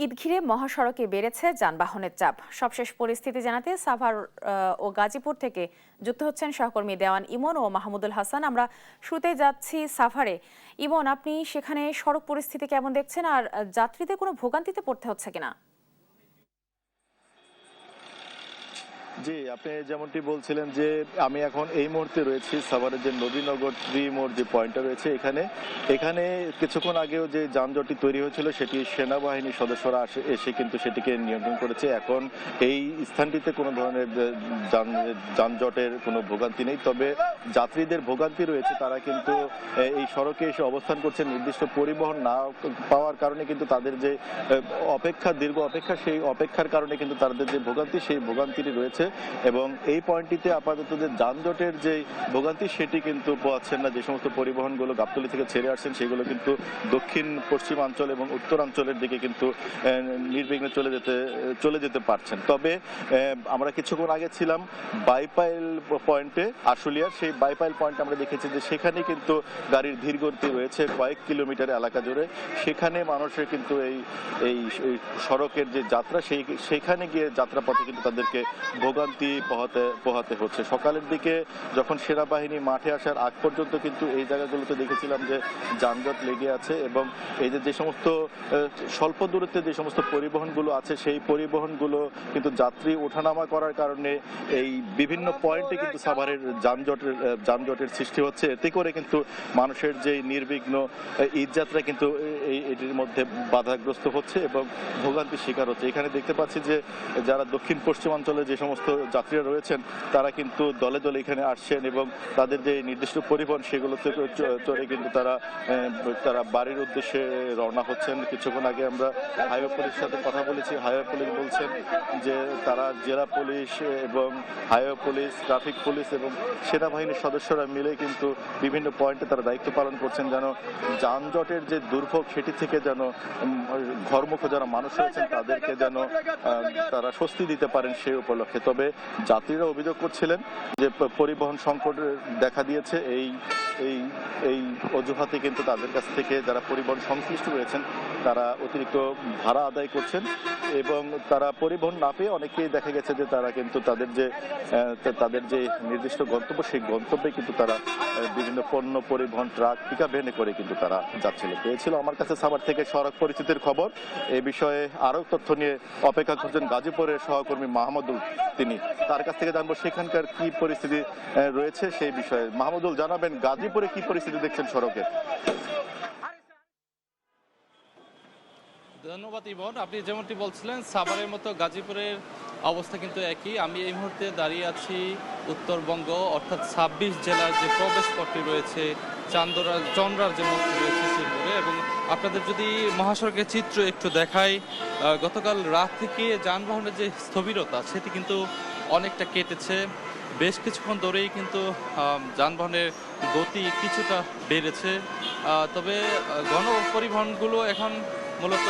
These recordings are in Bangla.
ঈদ ঘিরে মহাসড়কে বেড়েছে যানবাহনের চাপ। সবশেষ পরিস্থিতি জানাতে সাভার ও গাজীপুর থেকে যুক্ত হচ্ছেন সহকর্মী দেওয়ান ইমন ও মাহমুদুল হাসান। আমরা শুরুতে যাচ্ছি সাভারে। ইমন, আপনি সেখানে সড়ক পরিস্থিতি কেমন দেখছেন, আর যাত্রীদের কোনো ভোগান্তিতে পড়তে হচ্ছে কিনা? জি, আপনি যেমনটি বলছিলেন যে আমি এখন এই মুহূর্তে রয়েছি সাভারের যে নবীনগর মোড় যে পয়েন্টটা রয়েছে এখানে কিছুক্ষণ আগেও যে যানজটটি তৈরি হয়েছিল সেটি সেনাবাহিনীর সদস্যরা এসে কিন্তু সেটিকে নিয়ন্ত্রণ করেছে। এখন এই স্থানটিতে কোনো ধরনের যানজটের কোনো ভোগান্তি নেই, তবে যাত্রীদের ভোগান্তি রয়েছে। তারা কিন্তু এই সড়কে এসে অবস্থান করছে, নির্দিষ্ট পরিবহন না পাওয়ার কারণে কিন্তু তাদের যে দীর্ঘ অপেক্ষা, সেই অপেক্ষার কারণে কিন্তু তাদের যে ভোগান্তি সেই ভোগান্তিটি রয়েছে। এবং এই পয়েন্টটিতে আপাতত যে যানজটের যে ভোগান্তি সেটি কিন্তু পোহাচ্ছেন না। যে সমস্ত পরিবহনগুলো গাবতলী থেকে ছেড়ে আসছেন সেগুলো কিন্তু দক্ষিণ পশ্চিমাঞ্চল এবং উত্তরাঞ্চলের দিকে কিন্তু নির্বিঘ্নে চলে যেতে পারছেন। তবে আমরা কিছুক্ষণ আগে ছিলাম বাইপাইল পয়েন্টে, আশুলিয়ার সেই বাইপাইল পয়েন্টে আমরা দেখেছি যে সেখানে কিন্তু গাড়ির ধীর গতি রয়েছে কয়েক কিলোমিটার এলাকা জুড়ে। সেখানে মানুষের কিন্তু এই সড়কের যে যাত্রা সেইখানে গিয়ে যাত্রাপথে কিন্তু তাদেরকে ভোগান্তি পোহাতে হচ্ছে। সকালের দিকে যখন সেনাবাহিনী মাঠে আসার আগ পর্যন্ত কিন্তু এই জায়গাগুলোতে দেখেছিলাম যে যানজট লেগে আছে, এবং এই যে সমস্ত স্বল্প দূরত্বে যে সমস্ত পরিবহনগুলো আছে সেই পরিবহনগুলো কিন্তু যাত্রী ওঠানামা করার কারণে এই বিভিন্ন পয়েন্টে কিন্তু সাভারের যানজটের সৃষ্টি হচ্ছে। এতে করে কিন্তু মানুষের যে নির্বিঘ্ন ঈদযাত্রা কিন্তু এটির মধ্যে বাধাগ্রস্ত হচ্ছে এবং ভোগান্তির শিকার হচ্ছে। এখানে দেখতে পাচ্ছি যে যারা দক্ষিণ পশ্চিমাঞ্চলে যে সমস্ত যাত্রীরা রয়েছেন তারা কিন্তু দলে দলে এখানে আসছেন এবং তাদের যে নির্দিষ্ট পরিবহন সেগুলোতে চড়ে কিন্তু তারা বাড়ির উদ্দেশ্যে রওনা হচ্ছেন। কিছুক্ষণ আগে আমরা হাইওয়ে পুলিশের সাথে কথা বলেছি। হাইওয়ে পুলিশ বলছেন যে তারা জেলা পুলিশ এবং হাইওয়ে পুলিশ, ট্রাফিক পুলিশ এবং সেনাবাহিনীর সদস্যরা মিলে কিন্তু বিভিন্ন পয়েন্টে তারা দায়িত্ব পালন করছেন, যেন যানজটের যে দুর্ভোগ সেটি থেকে যেন ঘরমুখো যারা মানুষ রয়েছেন তাদেরকে যেন তারা স্বস্তি দিতে পারেন সেই উপলক্ষে। তবে যাত্রীরা অভিযোগ করছিলেন যে পরিবহন সংকট দেখা দিয়েছে। এই অজুহাতে কিন্তু তাদের কাছ থেকে যারা পরিবহন সংশ্লিষ্ট রয়েছেন তারা অতিরিক্ত ভাড়া আদায় করছেন, এবং তারা পরিবহন না পেয়ে অনেকেই দেখা গেছে যে তারা কিন্তু তাদের যে নির্দিষ্ট গন্তব্য সেই গন্তব্যে কিন্তু তারা বিভিন্ন পণ্য পরিবহন ট্রাক পিকআপ ভ্যানে করে কিন্তু তারা যাচ্ছিল। পেয়েছিল আমার কাছে সাভার থেকে সড়ক পরিস্থিতির খবর। এ বিষয়ে আরো তথ্য নিয়ে অপেক্ষা করছেন গাজীপুরের সহকর্মী মাহমুদুল, তিনি তার কাছ থেকে জানবো সেখানকার কি পরিস্থিতি রয়েছে সেই বিষয়ে। মাহমুদুল, জানাবেন গাজীপুরে কি পরিস্থিতি দেখছেন সড়কে? ধন্যবাদ ইমন। আপনি যেমনটি বলছিলেন সাভারের মতো গাজীপুরের অবস্থা কিন্তু একই। আমি এই মুহূর্তে দাঁড়িয়ে আছি উত্তরবঙ্গ অর্থাৎ ২৬ জেলার যে প্রবেশ পথটি রয়েছে চন্দ্রার যে মোড়টি রয়েছে সেই মোড়ে, এবং আপনাদের যদি মহাসড়কের চিত্র একটু দেখাই, গতকাল রাত থেকে যানবাহনের যে স্থবিরতা সেটি কিন্তু অনেকটা কেটেছে। বেশ কিছুক্ষণ ধরেই কিন্তু যানবাহনের গতি কিছুটা বেড়েছে। তবে গণপরিবহনগুলো এখন মূলত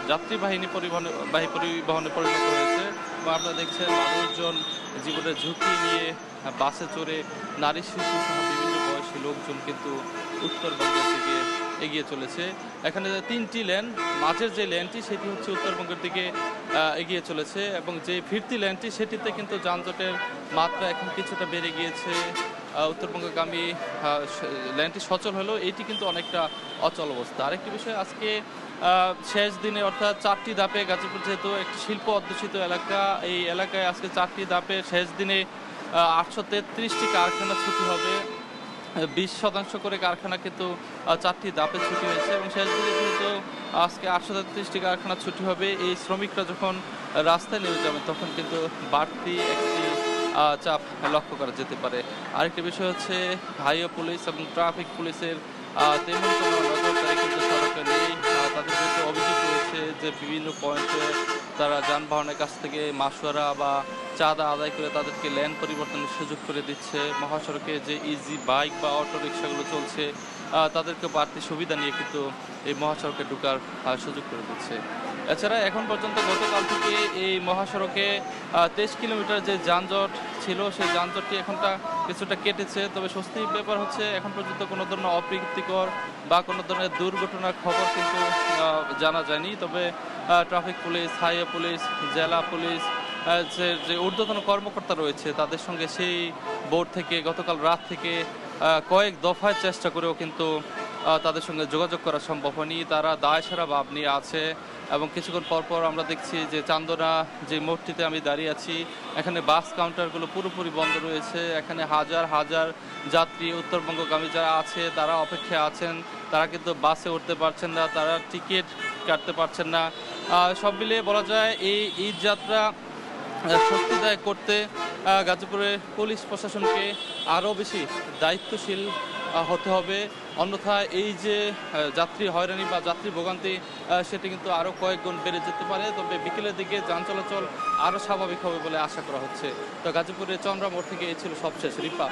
যাত্রীবাহী পরিবহনে পরিণত হয়েছে, এবং আপনারা দেখছেন মানুষজন জীবনের ঝুঁকি নিয়ে বাসে চড়ে নারী শিশু সহ বিভিন্ন বয়সী লোকজন কিন্তু উত্তরবঙ্গের দিকে এগিয়ে চলেছে। এখানে ৩টি লেন, মাঝের যে লেনটি সেটি হচ্ছে উত্তরবঙ্গের দিকে এগিয়ে চলেছে, এবং যে ফিরতি লেনটি সেটিতে কিন্তু যানজটের মাত্রা এখন কিছুটা বেড়ে গিয়েছে। উত্তরবঙ্গগামী লেনটি সচল হলেও এটি কিন্তু অনেকটা অচল অবস্থা। আরেকটি বিষয়, আজকে শেষ দিনে অর্থাৎ ৪টি ধাপে, গাজীপুর যেহেতু একটি শিল্প অধ্যুষিত এলাকা, এই এলাকায় আজকে ৪টি ধাপে শেষ দিনে ৮৩৩টি কারখানা ছুটি হবে। ২০% করে কারখানা কিন্তু ৪টি ধাপে ছুটি হয়েছে, এবং শেষ দিনে যেহেতু আজকে ৮৩৩টি কারখানা ছুটি হবে, এই শ্রমিকরা যখন রাস্তায় নেমে যাবেন তখন কিন্তু বাড়তি একটি চাপ লক্ষ্য করা যেতে পারে। আরেকটি বিষয় হচ্ছে হাইওয়ে পুলিশ এবং ট্রাফিক পুলিশের তেমন কোনো নজরদারি কিন্তু সড়কে নেই। তাদের বিরুদ্ধে অভিযোগ রয়েছে যে বিভিন্ন পয়েন্টে তারা যানবাহনের কাছ থেকে মাসোয়ারা বা চাঁদা আদায় করে তাদেরকে লেন পরিবর্তনের সুযোগ করে দিচ্ছে। মহাসড়কে যে ইজি বাইক বা অটো রিক্সাগুলো চলছে তাদেরকে বাড়তি সুবিধা নিয়ে কিন্তু এই মহাসড়কে ঢোকার সুযোগ করে দিচ্ছে। এছাড়া এখন পর্যন্ত গতকাল থেকে এই মহাসড়কে ২৩ কিলোমিটার যে যানজট ছিল সেই যানজটটি এখনটা কিছুটা কেটেছে। তবে স্বস্তির ব্যাপার হচ্ছে এখন পর্যন্ত কোনো ধরনের অপ্রীতিকর বা কোনো ধরনের দুর্ঘটনার খবর কিন্তু জানা যায়নি। তবে ট্রাফিক পুলিশ, হাইওয়ে পুলিশ, জেলা পুলিশ, যে ঊর্ধ্বতন কর্মকর্তা রয়েছে তাদের সঙ্গে সেই বোর্ড থেকে গতকাল রাত থেকে কয়েক দফায় চেষ্টা করেও কিন্তু তাদের সঙ্গে যোগাযোগ করা সম্ভব হয়নি। তারা দায়সারা ভাব নিয়ে আছে এবং কিছুক্ষণ পরপর আমরা দেখছি যে চান্দনা যে মোড়টিতে আমি দাঁড়িয়ে আছি, এখানে বাস কাউন্টারগুলো পুরোপুরি বন্ধ রয়েছে। এখানে হাজার হাজার যাত্রী উত্তরবঙ্গগামী যারা আছে তারা অপেক্ষায় আছেন, তারা কিন্তু বাসে উঠতে পারছেন না, তারা টিকিট কাটতে পারছেন না। সব মিলিয়ে বলা যায় এই ঈদ যাত্রা স্বস্তিদায়ক করতে গাজীপুরের পুলিশ প্রশাসনকে আরও বেশি দায়িত্বশীল হতে হবে। অন্যথায় এই যে যাত্রী হয়রানি বা যাত্রী ভোগান্তি সেটি কিন্তু আরও কয়েক গুণ বেড়ে যেতে পারে। তবে বিকেলের দিকে যান চলাচল আরও স্বাভাবিক হবে বলে আশা করা হচ্ছে। তো গাজীপুরের চন্দ্রা মোড় থেকে এই ছিল সবশেষ রিপা।